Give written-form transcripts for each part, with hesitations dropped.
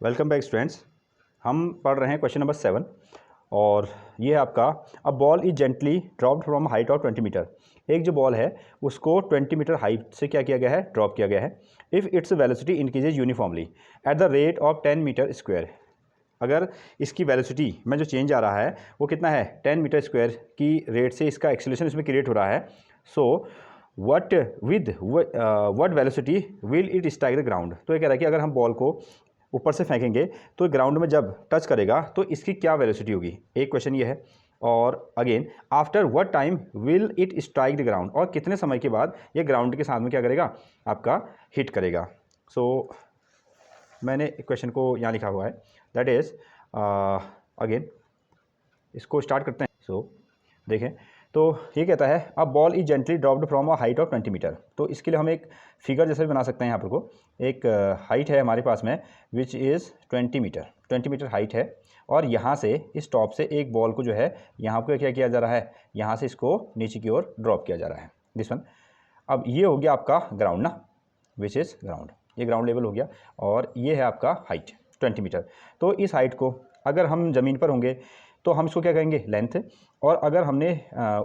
Welcome back students. हम पढ़ रहे हैं क्वेश्चन नंबर 7 और ये है आपका a ball is gently dropped from height of 20 meter. एक जो बॉल है उसको 20 मीटर हाइट से क्या किया गया है, ड्रॉप किया गया है। If its velocity increases uniformly at the rate of 10 meter square. अगर इसकी वेलोसिटी में जो चेंज आ रहा है वो कितना है, 10 मीटर स्क्वायर की रेट से इसका एक्सेलरेशन इसमें क्रिएट हो रहा है। So what what velocity will it strike the ground. तो ये कह रहा है कि अगर हम बॉल को ऊपर से फेंकेंगे तो ग्राउंड में जब टच करेगा तो इसकी क्या वेलोसिटी होगी, एक क्वेश्चन ये है। और again after what time will it strike the ground, और कितने समय के बाद ये ग्राउंड के साथ में क्या करेगा, आपका हिट करेगा। सो मैंने क्वेश्चन को यहाँ लिखा हुआ है, दैट इज़ अगेन इसको स्टार्ट करते हैं। सो देखें तो ये कहता है अब ball is gently dropped from a height of 20 meter. तो इसके लिए हम एक फिगर जैसे भी बना सकते हैं। यहाँ पर को एक हाइट है हमारे पास में which is 20 meter, 20 meter height है। और यहाँ से इस टॉप से एक बॉल को जो है यहाँ पर क्या किया जा रहा है, यहाँ से इसको नीचे की ओर ड्रॉप किया जा रहा है, दिस वन। अब ये हो गया आपका ग्राउंड ना, विच इज़ ग्राउंड, ये ग्राउंड लेवल हो गया। और ये है आपका हाइट 20 मीटर। तो इस हाइट को अगर हम ज़मीन पर होंगे तो हम इसको क्या कहेंगे, लेंथ। और अगर हमने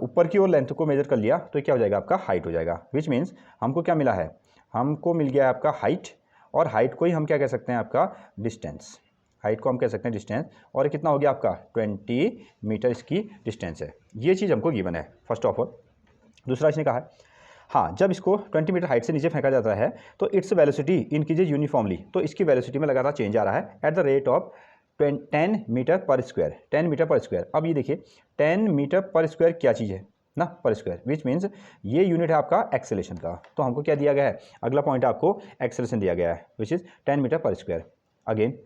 ऊपर की ओर लेंथ को मेजर कर लिया तो ये क्या हो जाएगा, आपका हाइट हो जाएगा। विच मीन्स हमको क्या मिला है, हमको मिल गया है आपका हाइट। और हाइट को ही हम क्या कह सकते हैं, आपका डिस्टेंस। हाइट को हम कह सकते हैं डिस्टेंस। और कितना हो गया आपका 20 मीटर इसकी डिस्टेंस है। ये चीज़ हमको गिवन है फर्स्ट ऑफ ऑल। दूसरा इसने कहा है हाँ, जब इसको 20 मीटर हाइट से नीचे फेंका जाता है तो इट्स वेलोसिटी इंक्रीजेज यूनिफॉर्मली। तो इसकी वेलोसिटी में लगातार चेंज आ रहा है at the rate of 10 meter per square, 10 meter per square. अब ये देखिए 10 मीटर पर स्क्वायर क्या चीज़ है ना, पर स्क्वायर, विच मीन्स ये यूनिट है आपका एक्सेलेरेशन का। तो हमको क्या दिया गया है, अगला पॉइंट आपको एक्सेलेरेशन दिया गया है which is 10 meter per square. Again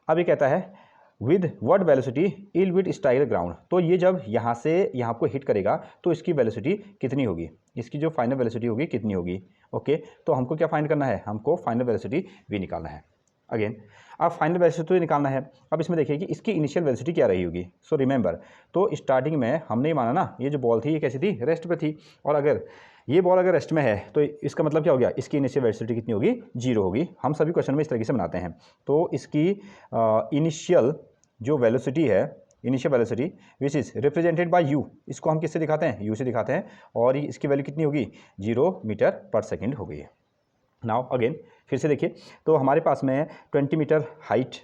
अब ये कहता है with what velocity will it strike the ground. तो ये जब यहाँ से यहाँ को हिट करेगा तो इसकी वेलोसिटी कितनी होगी, इसकी जो फाइनल वेलोसिटी होगी कितनी होगी। ओके, तो हमको क्या फाइंड करना है, हमको फाइनल वेलोसिटी भी निकालना है। अगेन अब फाइनल वेलोसिटी तो निकालना है। अब इसमें देखिए कि इसकी इनिशियल वेलोसिटी क्या रही होगी। सो रिमेंबर, तो स्टार्टिंग में हमने ये माना ना, ये जो बॉल थी ये कैसी थी, रेस्ट पे थी। और अगर ये बॉल अगर रेस्ट में है तो इसका मतलब क्या हो गया, इसकी इनिशियल वेलोसिटी कितनी होगी, 0 होगी। हम सभी क्वेश्चन में इस तरीके से बनाते हैं। तो इसकी इनिशियल जो वेलोसिटी है, initial velocity which is represented by you, इसको हम किससे दिखाते हैं, यू से दिखाते हैं। और इसकी वैल्यू कितनी होगी, 0 मीटर पर सेकेंड हो गई है। नाउ अगेन फिर से देखिए, तो हमारे पास में 20 मीटर हाइट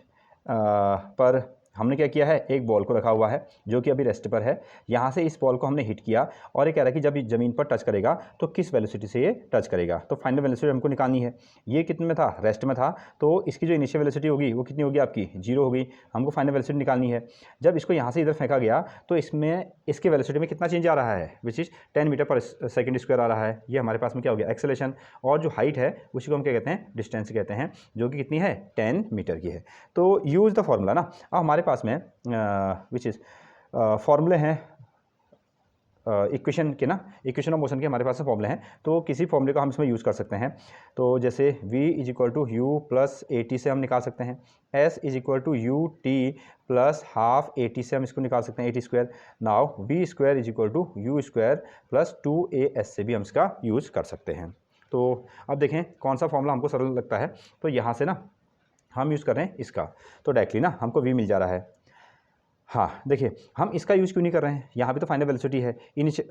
पर हमने क्या किया है, एक बॉल को रखा हुआ है जो कि अभी रेस्ट पर है। यहाँ से इस बॉल को हमने हिट किया और ये कह रहा है कि जब ये ज़मीन पर टच करेगा तो किस वेलोसिटी से ये टच करेगा। तो फाइनल वेलोसिटी हमको निकालनी है। ये कितने में था, रेस्ट में था। तो इसकी जो इनिशियल वेलोसिटी होगी वो कितनी होगी, आपकी 0 होगी। हमको फाइनल वेलोसिटी निकालनी है। जब इसको यहाँ से इधर फेंका गया तो इसमें इसके वेलोसिटी में कितना चेंज आ रहा है, विच इज़ 10 मीटर पर सेकेंड स्क्वायर आ रहा है। ये हमारे पास में क्या हो गया, एक्सेलेरेशन। और जो हाइट है उसी को हम क्या कहते हैं, डिस्टेंस कहते हैं, जो कि कितनी है, 10 मीटर की है। तो यूज़ द फॉर्मूला ना। अब हमारे पास में विच इज़ फॉर्मूले हैं इक्वेशन के ना, इक्वेशन ऑफ मोशन के हमारे पास में फॉर्मूले हैं। तो किसी फॉर्मूले को हम इसमें यूज़ कर सकते हैं। तो जैसे v is equal to u plus a t से हम निकाल सकते हैं। s is equal to u t plus half a t से हम इसको निकाल सकते हैं, a t square. Now v square is equal to u square plus 2as से भी हम इसका यूज़ कर सकते हैं। तो अब देखें कौन सा फॉर्मूला हमको सरल लगता है। तो यहाँ से ना हम यूज़ कर रहे हैं इसका, तो डायरेक्टली ना हमको v मिल जा रहा है। हाँ देखिए, हम इसका यूज़ क्यों नहीं कर रहे हैं, यहाँ भी तो फाइनल वेलोसिटी है।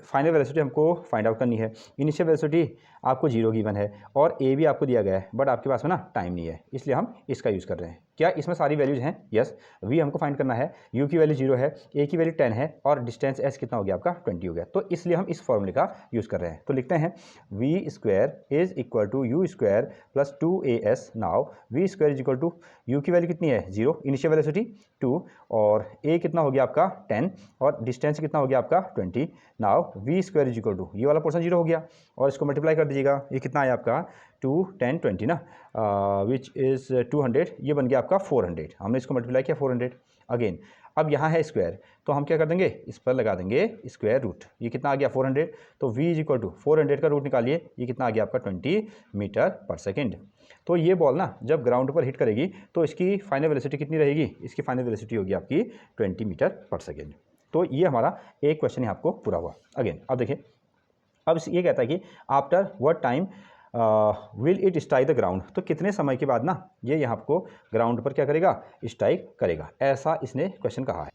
फाइनल वेलोसिटी हमको फाइंड आउट करनी है। इनिशियल वेलोसिटी आपको 0 गिवन है और ए भी आपको दिया गया है, बट आपके पास में ना टाइम नहीं है, इसलिए हम इसका यूज़ कर रहे हैं। क्या इसमें सारी वैल्यूज हैं, यस। वी हमको फाइंड करना है, यू की वैल्यू 0 है, ए की वैल्यू 10 है और डिस्टेंस एस कितना हो गया आपका, 20 हो गया। तो इसलिए हम इस फॉर्मूले का यूज़ कर रहे हैं। तो लिखते हैं v square is equal to u square plus 2as। Now v square is equal to u की वैल्यू कितनी है, 0, इनिशियल वेलोसिटी 2, और ए कितना हो गया आपका 10 और डिस्टेंस कितना हो गया आपका 20। Now v square is equal to, ये वाला पोर्शन 0 हो गया और इसको मल्टीप्लाई कर दीजिएगा। ये कितना आया आपका 2 10 20 ना, विच इज़ 200, ये बन गया आपका 400। हमने इसको मल्टीप्लाई किया 400। अगेन अब यहाँ है स्क्वायर, तो हम क्या कर देंगे, इस पर लगा देंगे स्क्वायर रूट। ये कितना आ गया 400, तो v इज इक्वल टू 400 का रूट निकालिए, ये कितना आ गया आपका 20 मीटर पर सेकेंड। तो ये बॉल ना जब ग्राउंड पर हिट करेगी तो इसकी फाइनल वेलोसिटी कितनी रहेगी, इसकी फाइनल वेलोसिटी होगी आपकी 20 मीटर पर सेकेंड। तो ये हमारा एक क्वेश्चन यहाँ आपको पूरा हुआ। अगेन अब देखिए, अब ये कहता है कि after what time will it strike the ground, तो कितने समय के बाद ना ये यहाँ को ग्राउंड पर क्या करेगा, स्ट्राइक करेगा, ऐसा इसने क्वेश्चन कहा है।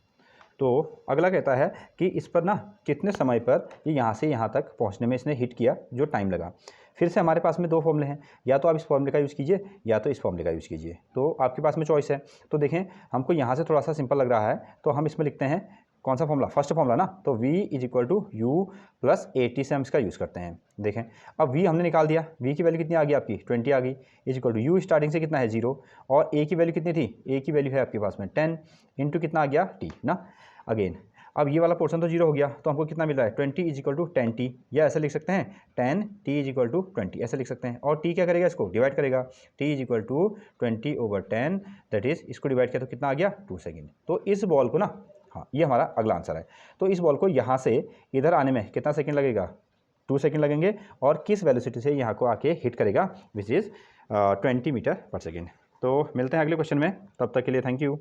तो अगला कहता है कि इस पर ना कितने समय पर ये यहाँ से यहाँ तक पहुँचने में इसने हिट किया, जो टाइम लगा। फिर से हमारे पास में दो फॉर्मूले हैं, या तो आप इस फॉर्मूले का यूज़ कीजिए या तो इस फॉर्मूले का यूज़ कीजिए, तो आपके पास में चॉइस है। तो देखें हमको यहाँ से थोड़ा सा सिंपल लग रहा है, तो हम इसमें लिखते हैं कौन सा फॉर्मूला, फर्स्ट फॉर्मूला ना, तो v = u + 80 से हम इसका यूज़ करते हैं। देखें अब v हमने निकाल दिया, v की वैल्यू कितनी आ गई आपकी 20 आ गई, = u स्टार्टिंग से कितना है 0, और a की वैल्यू कितनी थी, a की वैल्यू है आपके पास में 10 इंटू कितना आ गया t ना। अगेन अब ये वाला पोर्शन तो 0 हो गया, तो हमको कितना मिल रहा है 20 = 10t, या ऐसे लिख सकते हैं 10t = 20, ऐसे लिख सकते हैं। और t क्या करेगा, इसको डिवाइड करेगा, t = 20/10, दैट इज इसको डिवाइड किया तो कितना आ गया 2 सेकेंड। तो इस बॉल को ना, हाँ ये हमारा अगला आंसर है, तो इस बॉल को यहाँ से इधर आने में कितना सेकेंड लगेगा, 2 सेकेंड लगेंगे, और किस वेलोसिटी से यहाँ को आके हिट करेगा, विच इज़ 20 मीटर पर सेकेंड। तो मिलते हैं अगले क्वेश्चन में, तब तक के लिए थैंक यू।